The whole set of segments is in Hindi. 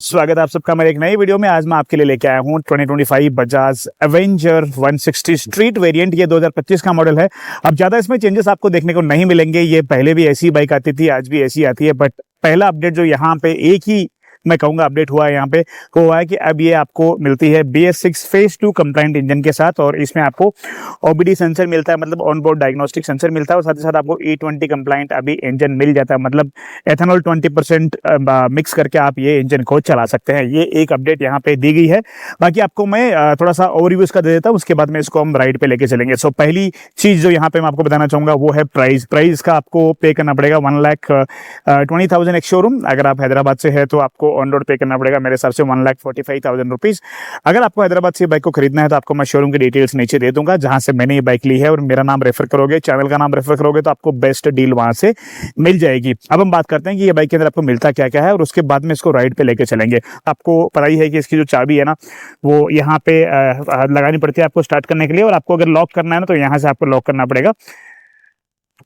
स्वागत है आप सबका मेरे एक नई वीडियो में। आज मैं आपके लिए लेके आया हूँ 2025 बजाज एवेंजर 160 स्ट्रीट वेरिएंट। ये 2025 का मॉडल है। अब ज़्यादा इसमें चेंजेस आपको देखने को नहीं मिलेंगे। ये पहले भी ऐसी बाइक आती थी, आज भी ऐसी आती है, बट पहला अपडेट जो यहाँ पे एक ही मैं कहूँगा अपडेट हुआ है यहाँ पे, वो हुआ है कि अब ये आपको मिलती है BS6 फेज 2 कंप्लाइंट इंजन के साथ, और इसमें आपको OBD सेंसर मिलता है, मतलब ऑन बोर्ड डायग्नोस्टिक सेंसर मिलता है, और साथ ही साथ आपको E20 कंप्लाइंट अभी इंजन मिल जाता है, मतलब एथेनॉल 20% मिक्स करके आप ये इंजन को चला सकते हैं। ये एक अपडेट यहाँ पे दी गई है। बाकी आपको मैं थोड़ा सा ओवरव्यू इसका दे देता हूँ, उसके बाद में इसको हम राइड पे लेके चलेंगे। सो पहली चीज जो यहाँ पे मैं आपको बताना चाहूंगा वो है प्राइस। प्राइस का आपको पे करना पड़ेगा 1,20,000 एक शोरूम। अगर आप हैदराबाद से है तो आपको ऑन रोड पे करना पड़ेगा मेरे हिसाब से 1,45,000 रुपीज। अगर आपको हैदराबाद से बाइक को खरीदना है तो आपको मैं शोरूम की डिटेल्स नीचे दे दूंगा, जहां से मैंने ये बाइक ली है, और मेरा नाम रेफर करोगे, चैनल का नाम रेफर करोगे तो आपको बेस्ट डील वहां से मिल जाएगी। अब हम बात करते हैं कि ये बाइक के अंदर आपको मिलता क्या क्या है, और उसके बाद में इसको राइड पे लेके चलेंगे। आपको पता ही है कि इसकी जो चाबी है ना, वो यहाँ पे लगानी पड़ती है आपको स्टार्ट करने के लिए, और आपको अगर लॉक करना है ना तो यहाँ से आपको लॉक करना पड़ेगा।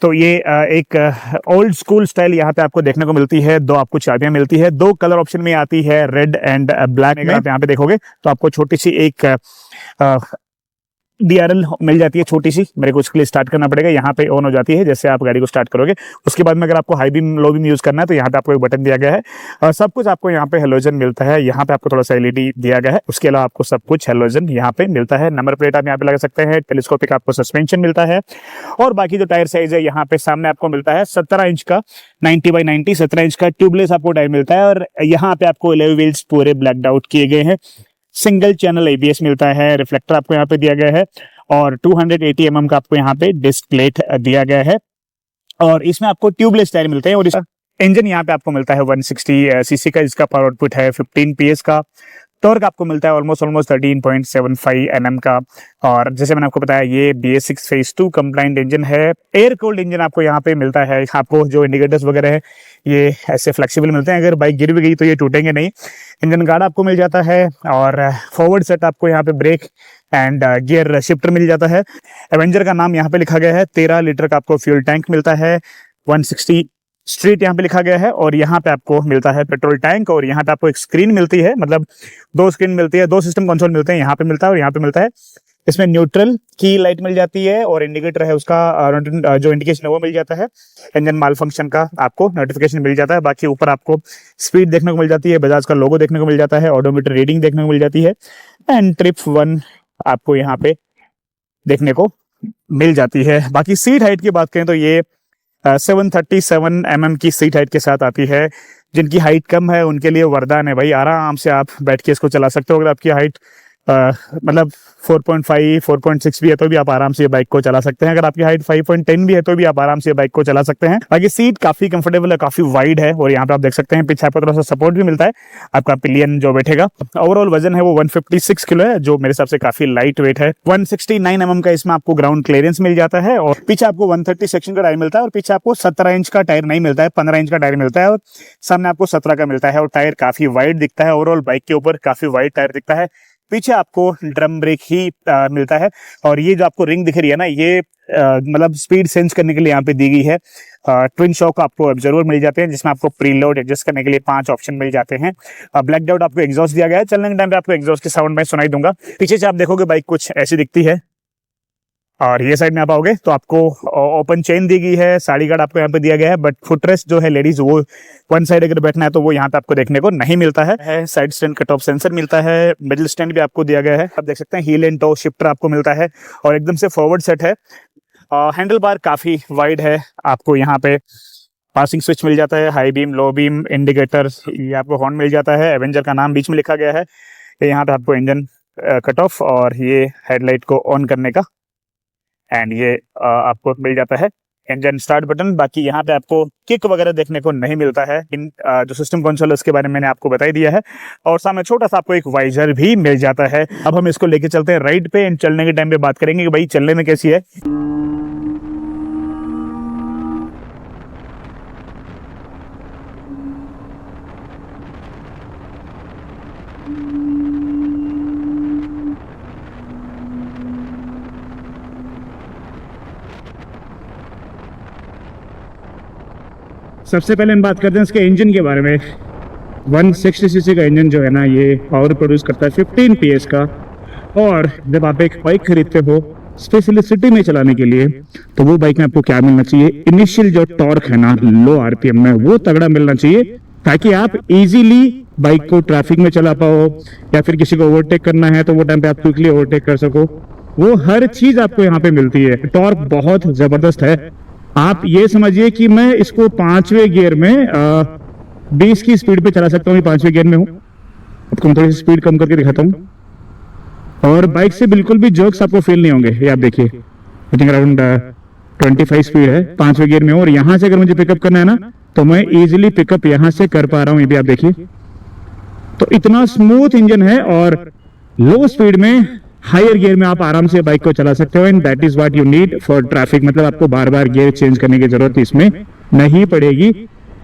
तो ये एक ओल्ड स्कूल स्टाइल यहाँ पे आपको देखने को मिलती है। दो आपको चाबियां मिलती है, दो कलर ऑप्शन में आती है, रेड एंड ब्लैक। अगर आप यहाँ पे देखोगे तो आपको छोटी सी एक DRL मिल जाती है, छोटी सी। मेरे को उसके लिए स्टार्ट करना पड़ेगा, यहाँ पे ऑन हो जाती है जैसे आप गाड़ी को स्टार्ट करोगे। उसके बाद में अगर आपको high beam low beam use करना है तो यहाँ पे आपको एक बटन दिया गया है, और सब कुछ आपको यहाँ पे हेलोजन मिलता है। यहाँ पे आपको थोड़ा सा LED दिया गया है, उसके अलावा आपको सब कुछ हेलोजन यहाँ पे मिलता है। नंबर प्लेट आप यहाँ पे लगा सकते हैं, टेलीस्कोपिक आपको सस्पेंशन मिलता है, और बाकी जो टायर साइज है यहाँ पे सामने आपको मिलता है 17 इंच का 90x90 17 इंच का ट्यूबलेस आपको टायर मिलता है, और यहाँ पे आपको अलॉय व्हील्स पूरे ब्लैक्ड आउट किए गए हैं। सिंगल चैनल ABS मिलता है, रिफ्लेक्टर आपको यहाँ पे दिया गया है, और 280 mm का आपको यहाँ पे डिस्क प्लेट दिया गया है, और इसमें आपको ट्यूबलेस टायर मिलते हैं। और इसका इंजन यहाँ पे आपको मिलता है 160 cc का, जिसका पावर आउटपुट है 15 PS का। टॉर्क आपको मिलता है ऑलमोस्ट 13.75 Nm का, और जैसे मैंने आपको बताया ये BS6 फेज 2 कंप्लाइंट इंजन है। एयर कोल्ड इंजन आपको यहाँ पे मिलता है। आपको जो इंडिकेटर्स वगैरह है ये ऐसे फ्लेक्सिबल मिलते हैं, अगर बाइक गिर भी गई तो ये टूटेंगे नहीं। इंजन गार्ड आपको मिल जाता है, और फॉरवर्ड सेट आपको यहाँ पे ब्रेक एंड गियर शिफ्टर मिल जाता है। एवेंजर का नाम यहाँ पे लिखा गया है। 13 लीटर का आपको फ्यूल टैंक मिलता है। 160 स्ट्रीट यहाँ पे लिखा गया है, और यहाँ पे आपको मिलता है पेट्रोल टैंक, और यहाँ पे आपको एक स्क्रीन मिलती है, मतलब दो स्क्रीन मिलती है, दो सिस्टम कंसोल मिलते हैं। यहाँ पे मिलता है और यहाँ पे मिलता है। इसमें न्यूट्रल की लाइट मिल जाती है, और इंडिकेटर है उसका जो इंडिकेशन है वो मिल जाता है। इंजन माल फंक्शन का आपको नोटिफिकेशन मिल जाता है। बाकी ऊपर आपको स्पीड देखने को मिल जाती है, बजाज का लोगो देखने को मिल जाता है, ऑडोमीटर रीडिंग देखने को मिल जाती है, एंड ट्रिप 1 आपको यहाँ पे देखने को मिल जाती है। बाकी सीट हाइट की बात करें तो ये 737 mm की सीट हाइट के साथ आती है। जिनकी हाइट कम है उनके लिए वरदान है भाई, आराम से आप बैठ के इसको चला सकते हो। अगर आपकी हाइट मतलब 4.5 4.6 भी है तो भी आप आराम से ये बाइक को चला सकते हैं। अगर आपकी हाइट 5.10 भी है तो भी आप आराम से ये बाइक को चला सकते हैं। बाकी सीट काफी कंफर्टेबल है, काफी वाइड है, और यहाँ पे आप देख सकते हैं पीछे आपको थोड़ा सा सपोर्ट भी मिलता है, आपका पिलियन जो बैठेगा। ओवरऑल वजन है वो 156 किलो है, जो मेरे हिसाब से काफी लाइट वेट है। 169 mm का इसमें आपको ग्राउंड क्लियरेंस मिल जाता है, और पीछे आपको 130 सेक्शन का टायर मिलता है, और पीछे आपको 17 इंच का टायर नहीं मिलता है, 15 इंच का टायर मिलता है, और सामने आपको 17 का मिलता है, और टायर काफी वाइड दिखता है। ओवरऑल बाइक के ऊपर काफी वाइड टायर दिखता है। पीछे आपको ड्रम ब्रेक ही मिलता है, और ये जो आपको रिंग दिख रही है ना, ये मतलब स्पीड सेंस करने के लिए यहाँ पे दी गई है। ट्विन शॉक आपको जरूर मिल जाते हैं, जिसमें आपको प्रीलोड एडजस्ट करने के लिए 5 ऑप्शन मिल जाते हैं। ब्लैक आउट आपको एग्जॉस्ट दिया गया है। चलने के टाइम पे आपको एग्जॉस्ट के साउंड में सुनाई दूंगा। पीछे से आप देखोगे बाइक कुछ ऐसी दिखती है, और ये साइड में आप आओगे तो आपको ओपन चेन दी गई है। साड़ी गार्ड आपको यहाँ पे दिया गया है, बट फुटरेस्ट जो है लेडीज वो वन साइड अगर बैठना है तो वो यहाँ पे आपको देखने को नहीं मिलता है। Side stand cut off sensor मिलता है, मिडिल स्टैंड भी आपको दिया गया है। आप देख सकते हैं हील एंड टो शिफ्टर आपको मिलता है, और एकदम से फॉरवर्ड सेट है। हैंडल बार काफी वाइड है। आपको यहाँ पे पासिंग स्विच मिल जाता है, high beam low beam indicator, ये आपको हॉर्न मिल जाता है। एवेंजर का नाम बीच में लिखा गया है। यहाँ पे आपको इंजन कट ऑफ, और ये हेडलाइट को ऑन करने का, एंड ये आपको मिल जाता है इंजन स्टार्ट बटन। बाकी यहाँ पे आपको किक वगैरह देखने को नहीं मिलता है। इन जो सिस्टम कंसोल है उसके बारे में मैंने आपको बता ही दिया है, और सामने छोटा सा आपको एक वाइजर भी मिल जाता है। अब हम इसको लेके चलते हैं राइड पे, एंड चलने के टाइम पे बात करेंगे कि भाई चलने में कैसी है। सबसे पहले हम बात करते हैं इसके इंजन के बारे में। 160 सीसी का इंजन जो है ना, ये पावर प्रोड्यूस करता है 15 PS का। और जब आप एक बाइक खरीदते हो स्पेशली सिटी में चलाने के लिए, तो वो बाइक में आपको क्या मिलना चाहिए, इनिशियल जो टॉर्क है ना लो आरपीएम में, वो तगड़ा मिलना चाहिए, ताकि आप इजीली बाइक को ट्रैफिक में चला पाओ, या फिर किसी को ओवरटेक करना है तो वो टाइम पे आप क्विकली ओवरटेक कर सको। वो हर चीज आपको यहाँ पे मिलती है। टॉर्क बहुत जबरदस्त है। आप ये समझिए कि मैं इसको 5वें गियर में 20 की स्पीड पे चला सकता हूँ। 5वें गियर में हूँ, आपको मैं थोड़ी सी स्पीड कम करके दिखाता हूँ, और बाइक से बिल्कुल भी जर्क्स आपको फील नहीं होंगे। ये आप देखिए, आई थिंक अराउंड 25 स्पीड है, 5वें गियर में हूँ। और यहाँ से अगर मुझे पिकअप करना है ना, तो मैं इजीली पिकअप यहाँ से कर पा रहा हूँ। ये भी आप देखिए, तो इतना स्मूथ इंजन है। और लो स्पीड में हायर गियर में आप आराम से बाइक को चला सकते हो, and that is what you need for traffic. मतलब आपको बार बार गियर चेंज करने की जरूरत इसमें नहीं पड़ेगी।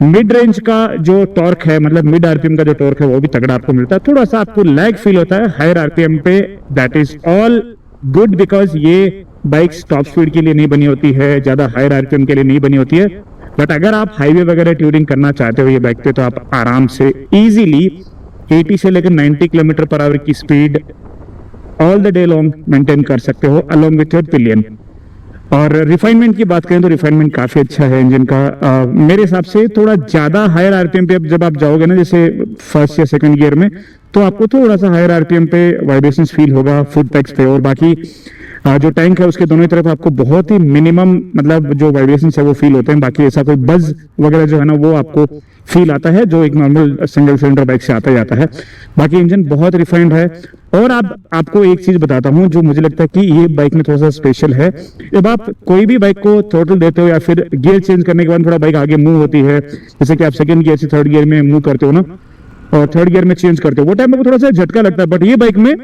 मिड रेंज का जो टॉर्क है, मतलब मिड आरपीएम का जो टॉर्क है, वो भी तगड़ा आपको मिलता है। थोड़ा सा आपको लैग फील होता है हायर आरपीएम पे, that is all good, because ये बाइक टॉप स्पीड के लिए नहीं बनी होती है, ज्यादा हायर आरपीएम के लिए नहीं बनी होती है। बट अगर आप हाईवे वगैरह ट्यूरिंग करना चाहते हो ये बाइक पे, तो आप आराम से इजीली 80 से लेकर 90 किलोमीटर पर आवर की speed all the day long maintain कर सकते हो अलोंग विथ योर पिलियन। और रिफाइनमेंट की बात करें तो रिफाइनमेंट काफी अच्छा है इंजन का। मेरे हिसाब से थोड़ा ज्यादा हायर आरपीएम पे जब आप जाओगे ना, जैसे फर्स्ट या सेकंड गियर में, तो आपको थोड़ा सा हायर आरपीएम पे वाइब्रेशंस फील होगा फुट पैक्स पे। और बाकी जो टैंक है उसके दोनों तरफ आपको बहुत ही मिनिमम मतलब जो वाइब्रेशंस है वो फील होते हैं। बाकी ऐसा कोई बज वगैरह जो है ना वो आपको फील आता है, जो एक नॉर्मल सिंगल सिलेंडर बाइक से आता जाता है। बाकी इंजन बहुत रिफाइंड है। और आपको एक चीज बताता हूं जो मुझे लगता है कि ये बाइक में थोड़ा सा स्पेशल है। जब आप कोई भी बाइक को थ्रोटल देते हो या फिर गियर चेंज करने के बाद थोड़ा बाइक आगे मूव होती है, जैसे कि आप सेकंड गियर से थर्ड गियर में मूव करते हो ना, और थर्ड गियर में चेंज करते हो, वो टाइम में थोड़ा सा झटका लगता है। बट ये बाइक में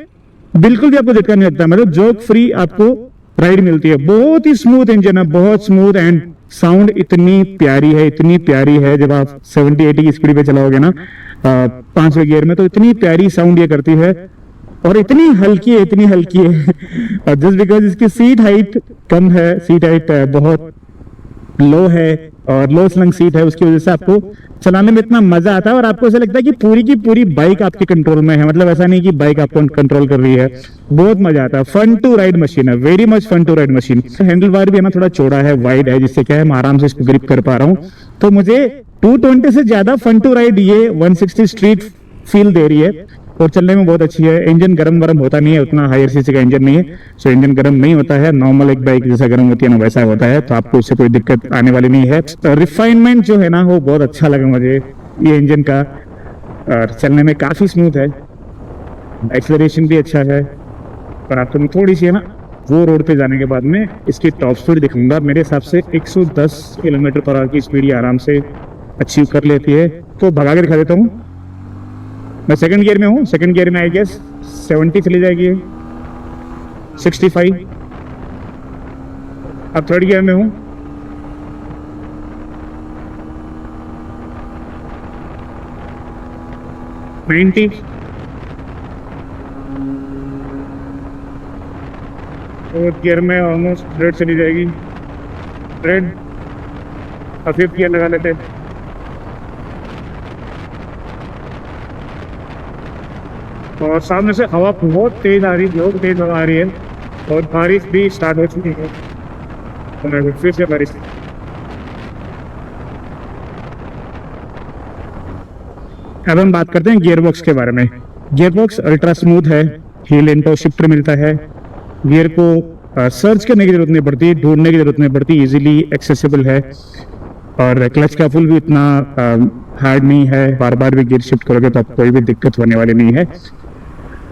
बिल्कुल भी आपको झटका नहीं लगता, मतलब जर्क फ्री आपको राइड मिलती है। बहुत ही स्मूथ इंजन है, बहुत स्मूथ, एंड साउंड इतनी प्यारी है, इतनी प्यारी है। जब आप 70-80 की स्पीड पे चलाओगे ना 5वें गियर में, तो इतनी प्यारी साउंड ये करती है, और इतनी हल्की है, इतनी हल्की है। जस्ट बिकॉज इसकी सीट हाइट कम है, सीट हाइट बहुत लो है और लो स्लंग सीट है, उसकी वजह से आपको चलाने में इतना मजा आता है, और आपको ऐसा लगता है कि पूरी की पूरी बाइक आपके कंट्रोल में है। मतलब ऐसा नहीं कि बाइक आपको कंट्रोल कर रही है, बहुत मजा आता है। फन टू राइड मशीन है, very much fun to ride machine. Handle bar भी है ना थोड़ा चौड़ा है, वाइड है, जिससे क्या है मैं आराम से इसको ग्रिप कर पा रहा हूँ। तो मुझे 220 से ज्यादा फन टू राइड ये 160 स्ट्रीट फील दे रही है, और चलने में बहुत अच्छी है। इंजन गरम होता नहीं है, उतना हायर सीसी का इंजन नहीं है, सो इंजन गरम नहीं होता है। नॉर्मल एक बाइक जैसा गरम होती है ना वैसा होता है, तो आपको इससे कोई दिक्कत आने वाली नहीं है। रिफाइनमेंट जो है ना वो बहुत अच्छा लगा मुझे ये इंजन का, और चलने में काफी स्मूथ है, एक्सेलरेशन भी अच्छा है। और आपको मैं थोड़ी सी है ना वो रोड पे जाने के बाद में इसकी टॉप स्पीड दिखाऊंगा। मेरे हिसाब से 110 किलोमीटर पर आवर की स्पीड ये आराम से अचीव कर लेती है। तो भगा के दिखा देता हूँ। मैं सेकंड गियर में हूँ, सेकंड गियर में आई गेस 70 चली जाएगी, 65। अब थर्ड गियर में हूँ, नाइन्टी। फोर्थ गियर में ऑलमोस्ट 100 चली जाएगी, 100। अब फिफ्थ गियर लगा लेते हैं, और सामने से हवा बहुत तेज आ रही है, बहुत तेज हवा आ रही है, और बारिश भी स्टार्ट हो चुकी है, और फिर से बारिश। अब हम बात करते हैं गियर बॉक्स के बारे में। गियर बॉक्स अल्ट्रा स्मूथ है, हील इंटो शिफ्टर मिलता है, गियर को सर्च करने की जरूरत नहीं पड़ती, ढूंढने की जरूरत नहीं पड़ती, इजीली एक्सेसिबल है। और क्लच का फुल भी इतना हार्ड नहीं है, बार बार भी गियर शिफ्ट करोगे तो आपको कोई भी दिक्कत होने वाली नहीं है।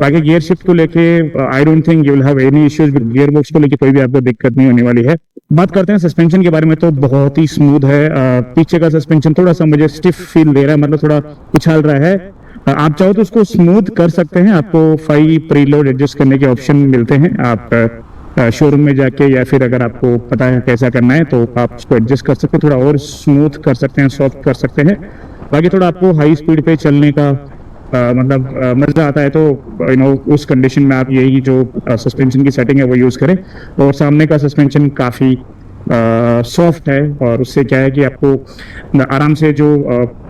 बाकी गियर शिफ्ट को लेके I don't think you will have any issues with gear box को लेके, कोई भी आपको दिक्कत नहीं होने वाली है। बात करते हैं सस्पेंशन के बारे में, तो बहुत ही स्मूथ है। पीछे का सस्पेंशन थोड़ा सा मुझे स्टिफ फील दे रहा है, मतलब थोड़ा उछाल रहा है। आप चाहो तो उसको स्मूथ कर सकते हैं, आपको 5 प्रीलोड एडजस्ट करने के ऑप्शन मिलते हैं। आप शोरूम में जाके, या फिर अगर आपको पता है कैसा करना है तो आप उसको एडजस्ट कर सकते हैं, थोड़ा और स्मूथ कर सकते हैं, सॉफ्ट कर सकते हैं। बाकी थोड़ा आपको हाई स्पीड पे चलने का मतलब मजा आता है, तो उस कंडीशन में आप यही जो सस्पेंशन की सेटिंग है वो यूज करें। और सामने का सस्पेंशन काफी सॉफ्ट है, और उससे क्या है कि आपको आराम से जो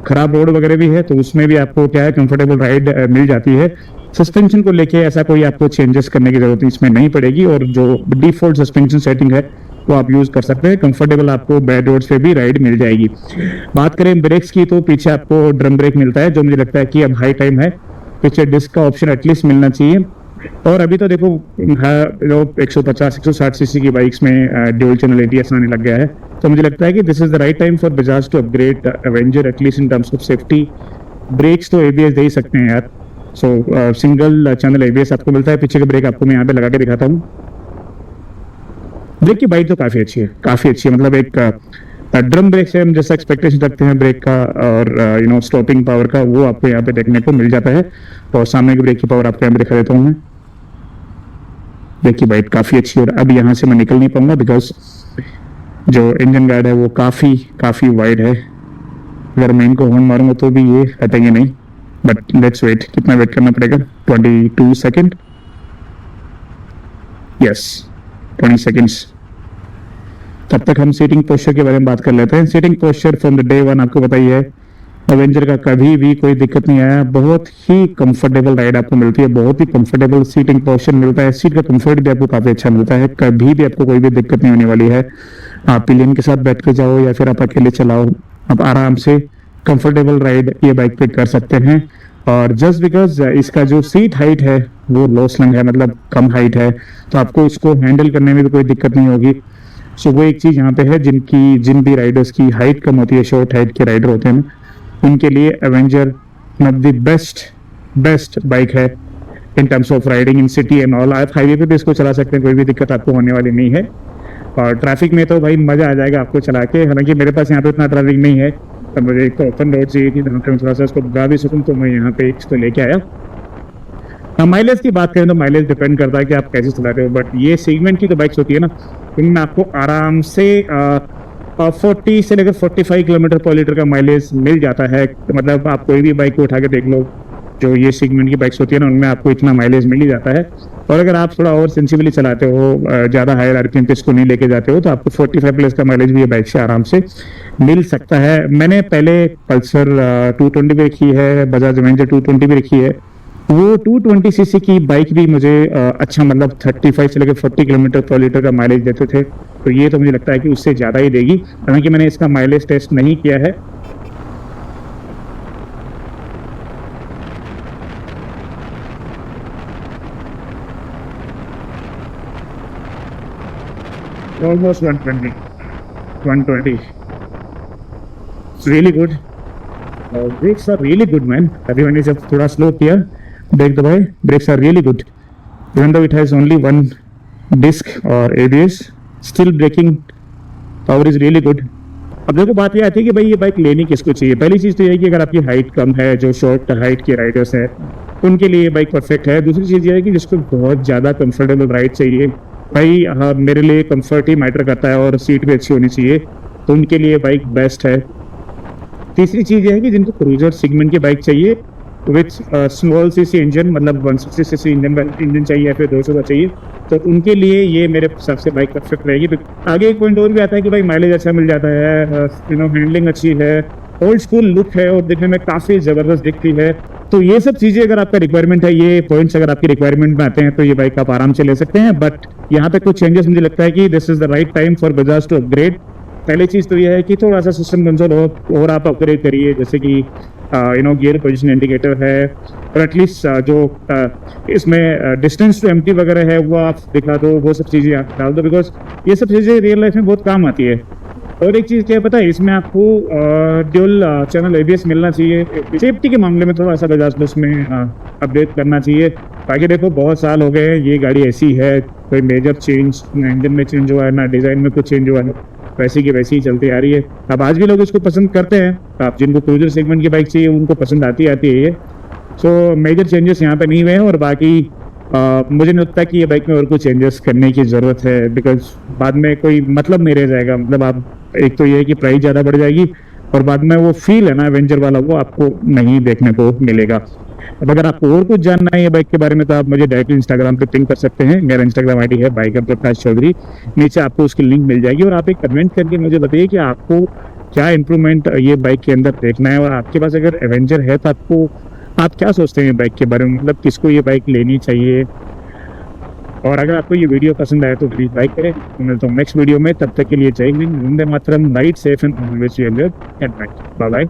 खराब रोड वगैरह भी है तो उसमें भी आपको क्या है कंफर्टेबल राइड मिल जाती है। सस्पेंशन को लेके ऐसा कोई आपको चेंजेस करने की जरूरत इसमें नहीं पड़ेगी, और जो डिफॉल्ट सस्पेंशन सेटिंग है वो आप यूज कर सकते हैं। कंफर्टेबल आपको बैड रोड्स पे भी राइड मिल जाएगी। बात करें ब्रेक्स की तो पीछे आपको ड्रम ब्रेक मिलता है, जो मुझे लगता है कि अब हाई टाइम है पीछे डिस्क का ऑप्शन एटलीस्ट मिलना चाहिए। और अभी तो देखो 150-160 सीसी की बाइक्स में ड्यूल चैनल एबीएस आने लग गया है, तो मुझे लगता है कि this is the right time for Bajaj to upgrade Avenger at least in terms of safety. Brakes तो एबीएस दे ही सकते हैं यार, सो सिंगल चैनल एबीएस आपको मिलता है। पीछे का ब्रेक आपको मैं यहाँ पे लगा के दिखाता हूँ। ब्रेक की बाइक तो काफी अच्छी है, काफी अच्छी है। मतलब एक ड्रम ब्रेक से हम जैसा एक्सपेक्टेशन रखते हैं ब्रेक का और स्टॉपिंग पावर का, वो आपको यहाँ पे देखने को मिल जाता है। और सामने की ब्रेक की पावर आपको यहाँ पे दिखा देता हूँ मैं। ब्रेक की बाइक काफी अच्छी है, और अब यहाँ से मैं निकल नहीं पाऊंगा बिकॉज जो इंजन गार्ड है वो काफी वाइड है। अगर मैं इनको हॉर्न मारूंगा तो भी ये हटेंगे नहीं, बट लेट्स वेट। कितना वेट करना पड़ेगा? 22 सेकेंड। Yes, 20 seconds. तब तक हम सीटिंग पोस्चर के बारे में बात कर लेते हैं। Seating posture from the day one आपको बताइए एवेंजर का कभी भी कोई दिक्कत नहीं आया। बहुत ही कंफर्टेबल राइड आपको मिलती है, बहुत ही कंफर्टेबल सीटिंग पोस्चर मिलता है। सीट का कंफर्ट भी आपको काफी अच्छा मिलता है, कभी भी आपको कोई भी दिक्कत नहीं होने वाली है। आप पिलियन के साथ बैठ के जाओ या फिर आप अकेले चलाओ, आप आराम से कंफर्टेबल राइड ये बाइक पे कर सकते हैं। और जस्ट बिकॉज इसका जो सीट हाइट है वो लो स्लंग है, मतलब कम हाइट है, तो आपको इसको हैंडल करने में भी कोई दिक्कत नहीं होगी। सो वो एक चीज यहाँ पे है जिन भी राइडर्स की हाइट कम होती है, शॉर्ट हाइट के राइडर होते हैं, उनके लिए Avenger one of the best bike है in terms of riding in city and all. आप हाईवे पे भी इसको चला सकते हैं, कोई भी दिक्कत आपको होने वाली नहीं है। और ट्रैफिक में तो भाई मजा आ जाएगा आपको चला के। हालांकि मेरे पास यहाँ पे इतना ट्रैफिक नहीं है, तो मुझे एक ओपन रोड चाहिए थी जहाँ पे थोड़ा सा इसको भगा भी सकूँ, तो मैं यहाँ पे इसको लेके आया। माइलेज की बात करें तो माइलेज डिपेंड करता है कि आप कैसे चलाते हो, बट ये सेगमेंट की तो बाइक्स होती है ना, इनमें आपको आराम से 40 से लेकर 45 किलोमीटर पर लीटर का माइलेज मिल जाता है। मतलब आप कोई भी बाइक को उठा के देख लो, जो ये सेगमेंट की बाइक्स होती है ना, उनमें आपको इतना माइलेज मिल ही जाता है। और अगर आप थोड़ा और सेंसिबली चलाते हो, ज़्यादा हायर आरपीएम पे इसको नहीं लेके जाते हो, तो आपको 45 प्लस का माइलेज भी ये बाइक से आराम से मिल सकता है। मैंने पहले पल्सर 220 भी रखी है, बजाज एवेंजर 220 भी रखी है। वो 220 सीसी की बाइक भी मुझे अच्छा, मतलब 35 से लेकर 40 किलोमीटर पर लीटर का माइलेज देते थे, तो ये तो मुझे लगता है कि उससे ज़्यादा ही देगी। हालांकि मैंने इसका माइलेज टेस्ट नहीं किया है। Almost 120. It's really good. Brakes are really good, man. अभी मैंने जब थोड़ा स्लो किया, ब्रेक दबाए, brakes are really good. Even though it has only one disc और ABS, still braking power is really good. अब देखो बात ये आती है कि भाई ये बाइक लेनी किसको चाहिए। पहली चीज़ तो ये है कि अगर आपकी हाइट कम है, जो शॉर्ट हाइट के राइडर्स हैं, उनके लिए ये बाइक परफेक्ट है। दूसरी चीज़ ये है कि जिसको बहुत ज़्यादा कंफर्टेबल राइड चाहिए, भाई हाँ, मेरे लिए कंफर्ट ही मैटर करता है और सीट भी अच्छी होनी चाहिए, तो उनके लिए बाइक बेस्ट है। तीसरी चीज़ ये है कि जिनको क्रूजर सेगमेंट की बाइक चाहिए विथ स्मॉल सीसी इंजन, मतलब 160 सीसी इंजन चाहिए या फिर 200 का चाहिए, तो उनके लिए ये मेरे हिसाब से बाइक परफेक्ट रहेगी। आगे एक पॉइंट और भी आता है कि भाई माइलेज अच्छा मिल जाता है, हैंडलिंग अच्छी है, ओल्ड स्कूल लुक है और देखने में काफ़ी ज़बरदस्त दिखती है। तो ये सब चीज़ें अगर आपका रिक्वायरमेंट है, ये पॉइंट्स अगर आपकी रिक्वायरमेंट में आते हैं, तो ये बाइक आप आराम से ले सकते हैं। बट यहाँ पे कुछ चेंजेस मुझे लगता है कि this is the right time for Bajaj to upgrade. पहली चीज़ तो ये है कि थोड़ा सा सिस्टम कंसोल हो और आप अपग्रेड करिए, जैसे कि गियर पोजीशन इंडिकेटर है, और एटलीस्ट जो इसमें डिस्टेंस टू एम्प्टी वगैरह है वो आप दिखा दो, वो सब चीज़ें आप डाल दो, बिकॉज ये सब चीज़ें रियल लाइफ में बहुत काम आती है। और एक चीज़ क्या है पता है, इसमें आपको ड्यूल चैनल एबीएस मिलना चाहिए। सेफ्टी के मामले में थोड़ा सा बजाज प्लस में अपडेट करना चाहिए। बाकी देखो बहुत साल हो गए, ये गाड़ी ऐसी है, कोई मेजर चेंज ना इंजन में चेंज हुआ है ना डिज़ाइन में कुछ चेंज हुआ है, वैसी की वैसी ही चलती आ रही है। अब आज भी लोग इसको पसंद करते हैं, आप जिनको क्रूजर सेगमेंट की बाइक चाहिए उनको पसंद आती है ये। सो मेजर चेंजेस यहाँ पे नहीं हुए हैं, और बाकी मुझे नहीं लगता कि ये बाइक में और कुछ चेंजेस करने की ज़रूरत है, बिकॉज बाद में कोई मतलब नहीं रह जाएगा। मतलब आप एक तो ये है कि प्राइस ज़्यादा बढ़ जाएगी, और बाद में वो फील है ना एवेंजर वाला, वो आपको नहीं देखने को मिलेगा। अब अगर आपको और कुछ जानना है ये बाइक के बारे में तो आप मुझे डायरेक्टली इंस्टाग्राम पे पिंग कर सकते हैं। मेरा इंस्टाग्राम आईडी है बाइकर प्रकाश चौधरी। नीचे आपको उसकी लिंक मिल जाएगी और आप एक कमेंट करके मुझे बताइए कि आपको क्या इंप्रूवमेंट ये बाइक के अंदर देखना है, और आपके पास अगर एवेंजर है तो आपको आप क्या सोचते हैं बाइक के बारे में, मतलब किसको ये बाइक लेनी चाहिए। और अगर आपको ये वीडियो पसंद आए तो प्लीज़ लाइक करें। मिलता हूँ नेक्स्ट वीडियो में, तब तक के लिए जय हिंद, वंदे मातरम, night safe and always at night. Bye bye.